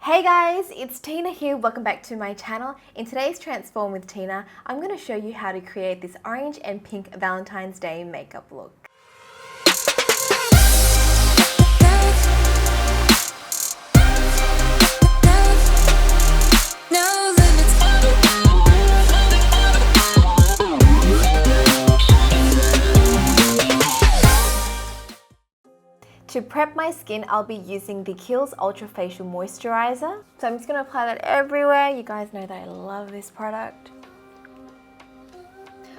Hey guys, it's Tina here. Welcome back to my channel. In today's Transform with Tina, I'm going to show you how to create this orange and pink Valentine's Day makeup look. To prep my skin, I'll be using the Kiehl's Ultra Facial Moisturizer. So I'm just going to apply that everywhere. You guys know that I love this product.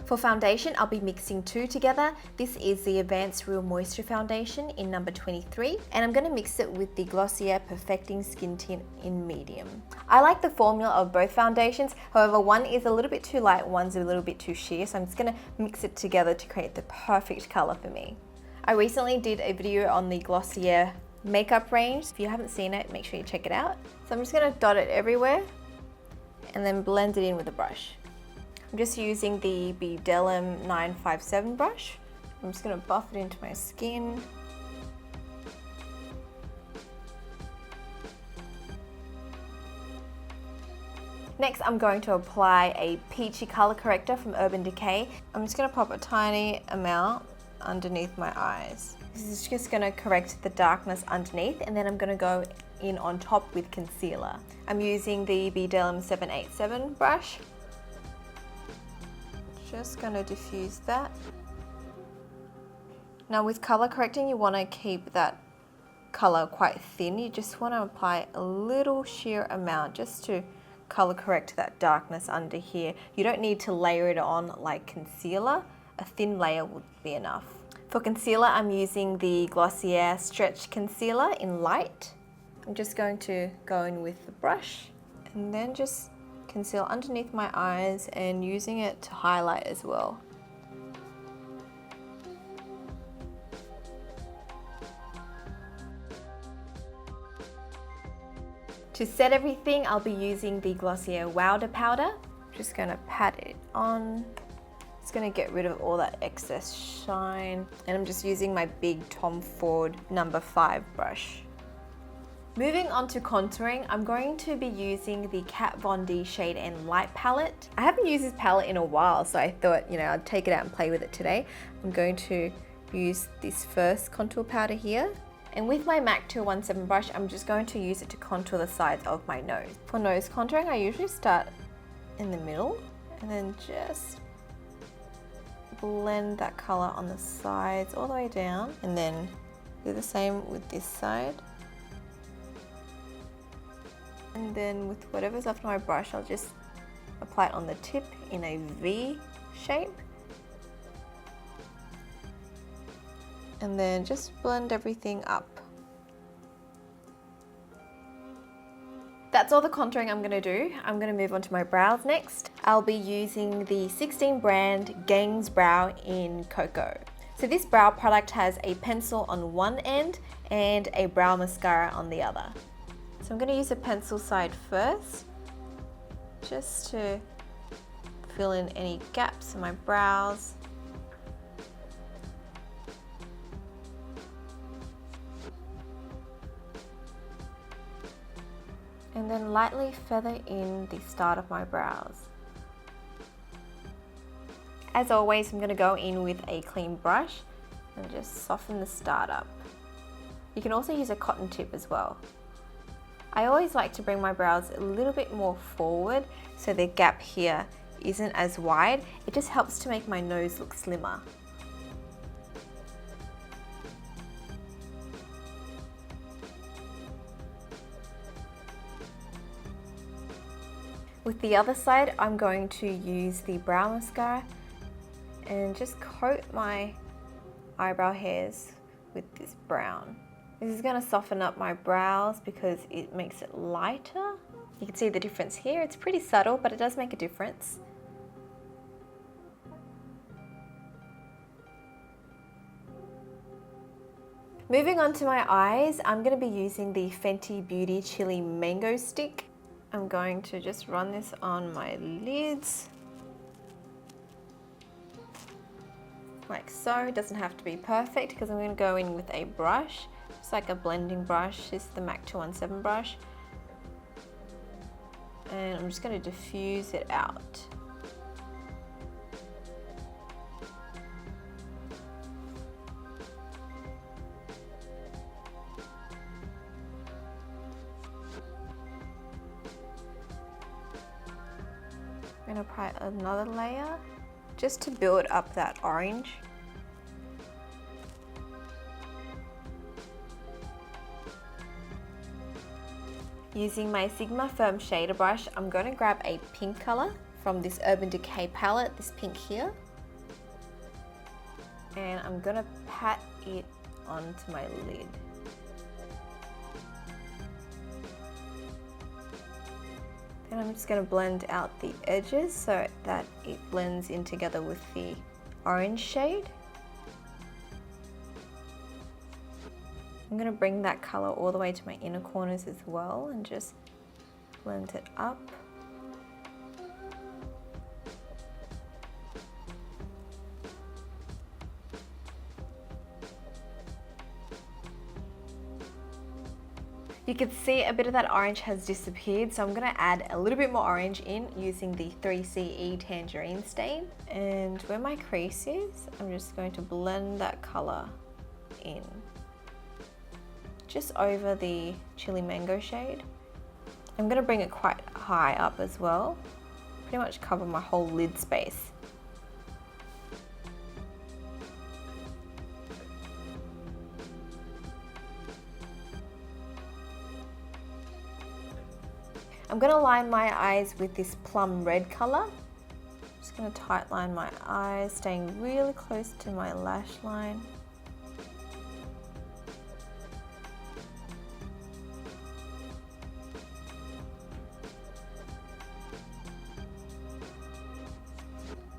For foundation, I'll be mixing two together. This is the Advanced Real Moisture Foundation in number 23. And I'm going to mix it with the Glossier Perfecting Skin Tint in medium. I like the formula of both foundations. However, one is a little bit too light, one's a little bit too sheer. So I'm just going to mix it together to create the perfect color for me. I recently did a video on the Glossier makeup range. If you haven't seen it, make sure you check it out. So I'm just going to dot it everywhere and then blend it in with a brush. I'm just using the Bedelum 957 brush. I'm just going to buff it into my skin. Next, I'm going to apply a peachy color corrector from Urban Decay. I'm just going to pop a tiny amount underneath my eyes. This is just going to correct the darkness underneath, and then I'm going to go in on top with concealer. I'm using the Bedelum 787 brush. Just going to diffuse that. Now with color correcting, you want to keep that color quite thin. You just want to apply a little sheer amount just to color correct that darkness under here. You don't need to layer it on like concealer. A thin layer would be enough. For concealer, I'm using the Glossier Stretch Concealer in light. I'm just going to go in with the brush and then just conceal underneath my eyes and using it to highlight as well. To set everything, I'll be using the Glossier Powder powder. Just going to pat it on. It's going to get rid of all that excess shine, and I'm just using my big Tom Ford number 5 brush. Moving on to contouring, I'm going to be using the Kat Von D Shade and Light palette. I haven't used this palette in a while, so I thought, I'd take it out and play with it today. I'm going to use this first contour powder here. And with my MAC 217 brush, I'm just going to use it to contour the sides of my nose. For nose contouring, I usually start in the middle and then just blend that color on the sides all the way down, and then do the same with this side. And then with whatever's left of my brush, I'll just apply it on the tip in a V shape. And then just blend everything up. That's all the contouring I'm going to do. I'm going to move on to my brows next. I'll be using the 16 brand Gang's Brow in Cocoa. So this brow product has a pencil on one end and a brow mascara on the other. So I'm going to use the pencil side first, just to fill in any gaps in my brows. And then lightly feather in the start of my brows. As always, I'm going to go in with a clean brush and just soften the start up. You can also use a cotton tip as well. I always like to bring my brows a little bit more forward so the gap here isn't as wide. It just helps to make my nose look slimmer. With the other side, I'm going to use the brow mascara and just coat my eyebrow hairs with this brown. This is going to soften up my brows because it makes it lighter. You can see the difference here. It's pretty subtle, but it does make a difference. Moving on to my eyes, I'm going to be using the Fenty Beauty Chili Mango Stick. I'm going to just run this on my lids, like so. It doesn't have to be perfect because I'm going to go in with a brush, just like a blending brush. This is the MAC 217 brush. And I'm just going to diffuse it out. I'm going to apply another layer just to build up that orange. Using my Sigma Firm shader brush, I'm going to grab a pink color from this Urban Decay palette, this pink here. And I'm going to pat it onto my lid. And I'm just going to blend out the edges so that it blends in together with the orange shade. I'm going to bring that color all the way to my inner corners as well and just blend it up. You can see a bit of that orange has disappeared, so I'm going to add a little bit more orange in using the 3CE Tangerine Stain. And where my crease is, I'm just going to blend that color in. Just over the chili mango shade. I'm going to bring it quite high up as well. Pretty much cover my whole lid space. I'm going to line my eyes with this plum red color. Just going to tight line my eyes, staying really close to my lash line.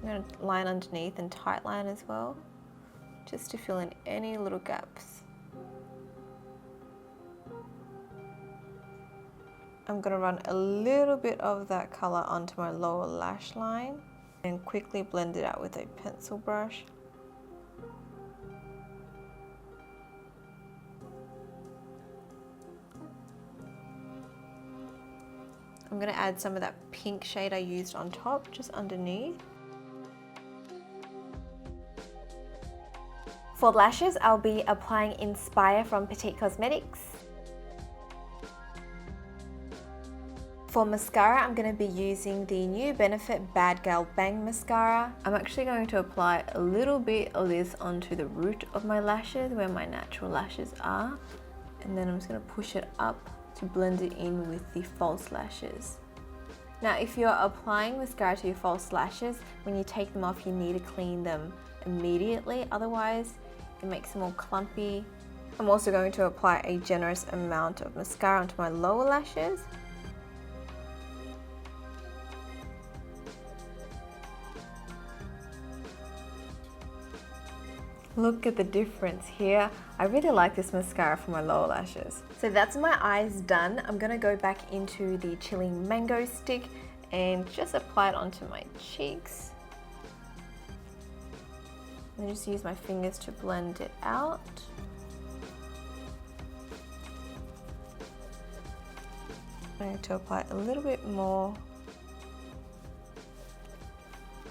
I'm going to line underneath and tight line as well, just to fill in any little gaps. I'm going to run a little bit of that color onto my lower lash line and quickly blend it out with a pencil brush. I'm going to add some of that pink shade I used on top, just underneath. For lashes, I'll be applying Inspire from Petite Cosmetics. For mascara, I'm going to be using the new Benefit Bad Girl Bang Mascara. I'm actually going to apply a little bit of this onto the root of my lashes, where my natural lashes are. And then I'm just going to push it up to blend it in with the false lashes. Now, if you're applying mascara to your false lashes, when you take them off, you need to clean them immediately. Otherwise, it makes them all clumpy. I'm also going to apply a generous amount of mascara onto my lower lashes. Look at the difference here. I really like this mascara for my lower lashes. So that's my eyes done. I'm gonna go back into the Chili Mango stick and just apply it onto my cheeks. And just use my fingers to blend it out. I'm going to apply a little bit more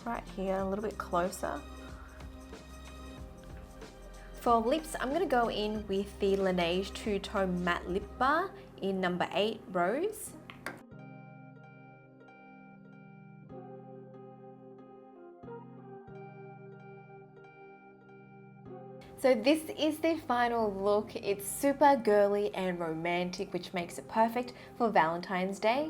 right here, a little bit closer. For lips, I'm going to go in with the Laneige Two Tone Matte Lip Bar in number 8 Rose. So this is the final look. It's super girly and romantic, which makes it perfect for Valentine's Day.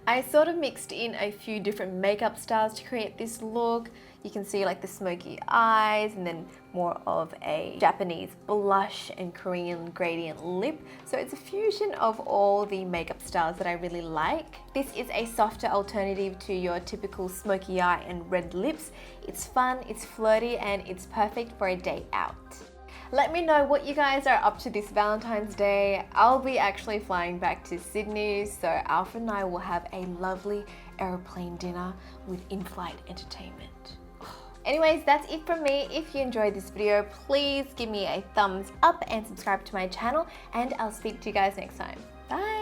I sort of mixed in a few different makeup styles to create this look. You can see like the smoky eyes and then more of a Japanese blush and Korean gradient lip. So it's a fusion of all the makeup styles that I really like. This is a softer alternative to your typical smoky eye and red lips. It's fun, it's flirty, and it's perfect for a day out. Let me know what you guys are up to this Valentine's Day. I'll be actually flying back to Sydney, so Alfred and I will have a lovely aeroplane dinner with in-flight entertainment. Anyways, that's it from me. If you enjoyed this video, please give me a thumbs up and subscribe to my channel, and I'll speak to you guys next time. Bye!